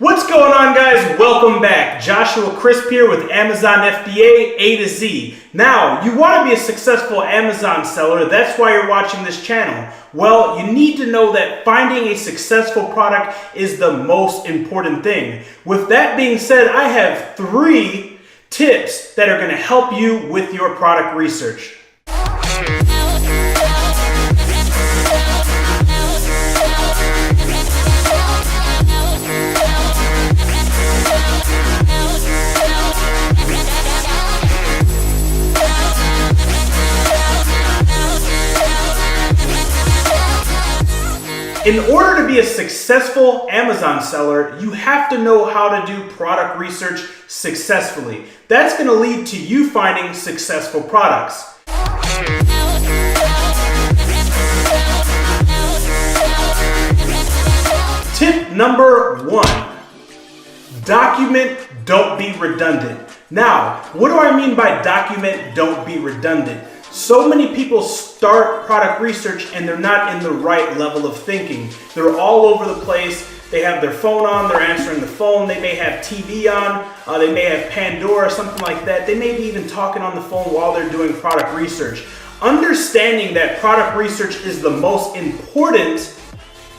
What's going on, guys? Welcome back. Joshua Crisp here with Amazon FBA A to Z. Now, you want to be a successful Amazon seller. That's why you're watching this channel. Well, you need to know that finding a successful product is the most important thing. With that being said, I have 3 tips that are going to help you with your product research. In order to be a successful Amazon seller, you have to know how to do product research successfully. That's going to lead to you finding successful products. Tip number 1, document, don't be redundant. Now, what do I mean by document, don't be redundant? So many people start product research and they're not in the right level of thinking. They're all over the place. They have their phone on, they're answering the phone. They may have TV on, they may have Pandora, something like that. They may be even talking on the phone while they're doing product research. Understanding that product research is the most important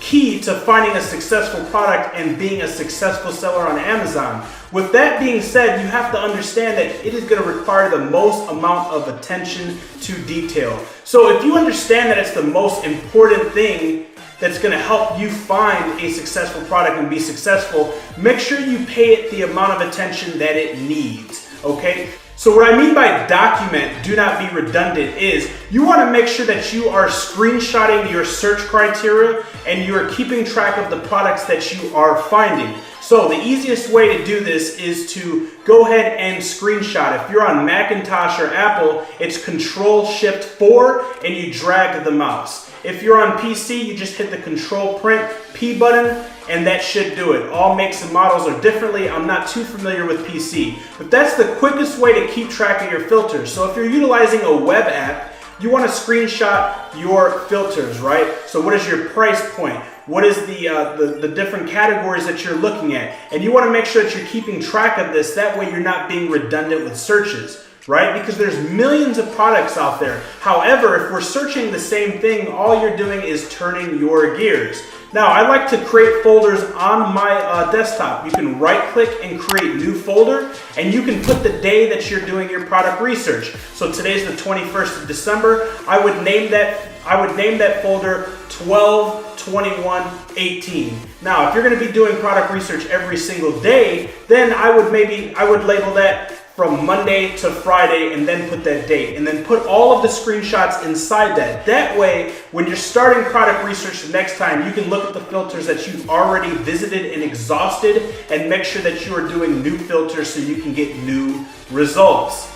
key to finding a successful product and being a successful seller on Amazon. With that being said, you have to understand that it is going to require the most amount of attention to detail. So if you understand that it's the most important thing that's going to help you find a successful product and be successful, make sure you pay it the amount of attention that it needs, okay? So what I mean by document, do not be redundant, is you want to make sure that you are screenshotting your search criteria and you are keeping track of the products that you are finding. So the easiest way to do this is to go ahead and screenshot. If you're on Macintosh or Apple, it's Control-Shift-4 and you drag the mouse. If you're on PC, you just hit the Control-Print-P button and that should do it. All makes and models are differently. I'm not too familiar with PC, but that's the quickest way to keep track of your filters. So if you're utilizing a web app, you want to screenshot your filters, right? So what is your price point? What is the different categories that you're looking at? And you want to make sure that you're keeping track of this. That way you're not being redundant with searches, right? Because there's millions of products out there. However, if we're searching the same thing, all you're doing is turning your gears. Now, I like to create folders on my desktop. You can right click and create new folder, and you can put the day that you're doing your product research. So today's the 21st of December. I would name that folder 12/21/18. Now, if you're going to be doing product research every single day, then I would label that from Monday to Friday and then put that date and then put all of the screenshots inside that. That way, when you're starting product research the next time, you can look at the filters that you've already visited and exhausted and make sure that you are doing new filters so you can get new results.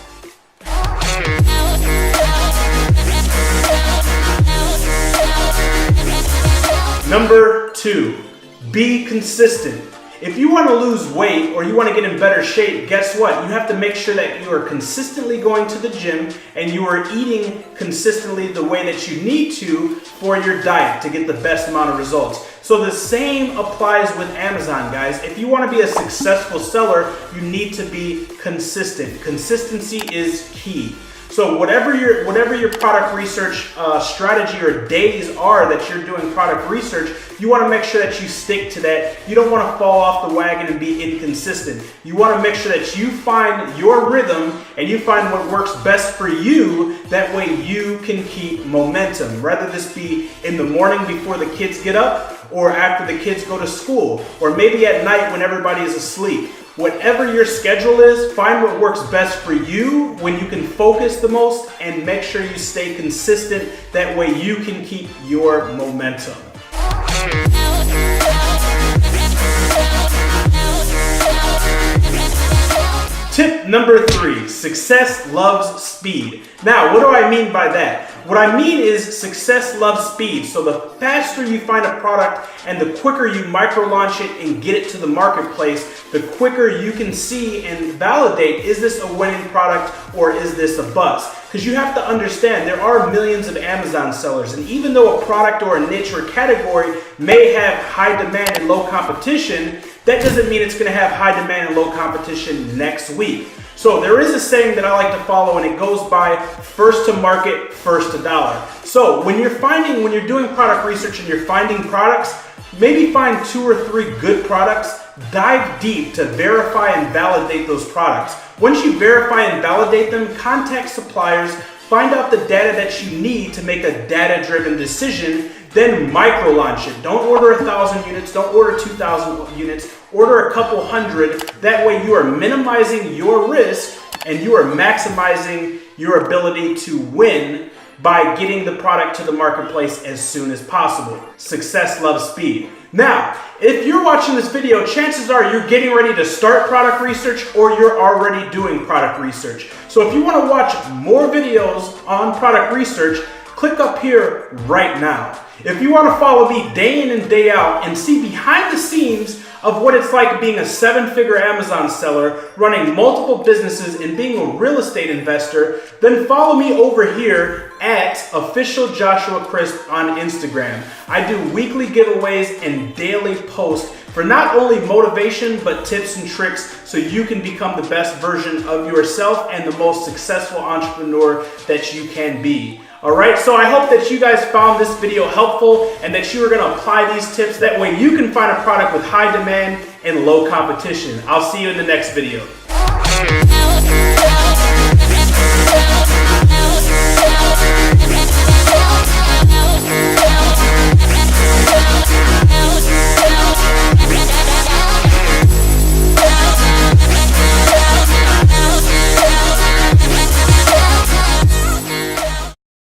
Number 2, be consistent. If you want to lose weight or you want to get in better shape, guess what? You have to make sure that you are consistently going to the gym and you are eating consistently the way that you need to for your diet to get the best amount of results. So the same applies with Amazon, guys. If you want to be a successful seller, you need to be consistent. Consistency is key. So whatever your product research strategy or days are that you're doing product research, you want to make sure that you stick to that. You don't want to fall off the wagon and be inconsistent. You want to make sure that you find your rhythm and you find what works best for you. That way you can keep momentum. Whether this be in the morning before the kids get up or after the kids go to school, or maybe at night when everybody is asleep. Whatever your schedule is, find what works best for you when you can focus the most and make sure you stay consistent. That way you can keep your momentum. Tip number 3, success loves speed. Now, what do I mean by that? What I mean is success loves speed. So the faster you find a product and the quicker you micro launch it and get it to the marketplace, the quicker you can see and validate, is this a winning product or is this a bust? Because you have to understand there are millions of Amazon sellers, and even though a product or a niche or category may have high demand and low competition, that doesn't mean it's going to have high demand and low competition next week. So there is a saying that I like to follow, and it goes by first to market, first to dollar. So when you're doing product research and you're finding products, maybe find 2 or 3 good products, dive deep to verify and validate those products. Once you verify and validate them, contact suppliers, find out the data that you need to make a data-driven decision, then micro launch it. Don't order 1,000 units, don't order 2,000 units, order a couple hundred. That way you are minimizing your risk and you are maximizing your ability to win by getting the product to the marketplace as soon as possible. Success loves speed. Now, if you're watching this video, chances are you're getting ready to start product research or you're already doing product research. So if you want to watch more videos on product research, click up here right now. If you want to follow me day in and day out and see behind the scenes of what it's like being a 7-figure Amazon seller, running multiple businesses, and being a real estate investor, then follow me over here at Official Joshua Crisp on Instagram. I do weekly giveaways and daily posts for not only motivation, but tips and tricks so you can become the best version of yourself and the most successful entrepreneur that you can be. All right, so I hope that you guys found this video helpful and that you are going to apply these tips. That way you can find a product with high demand and low competition. I'll see you in the next video.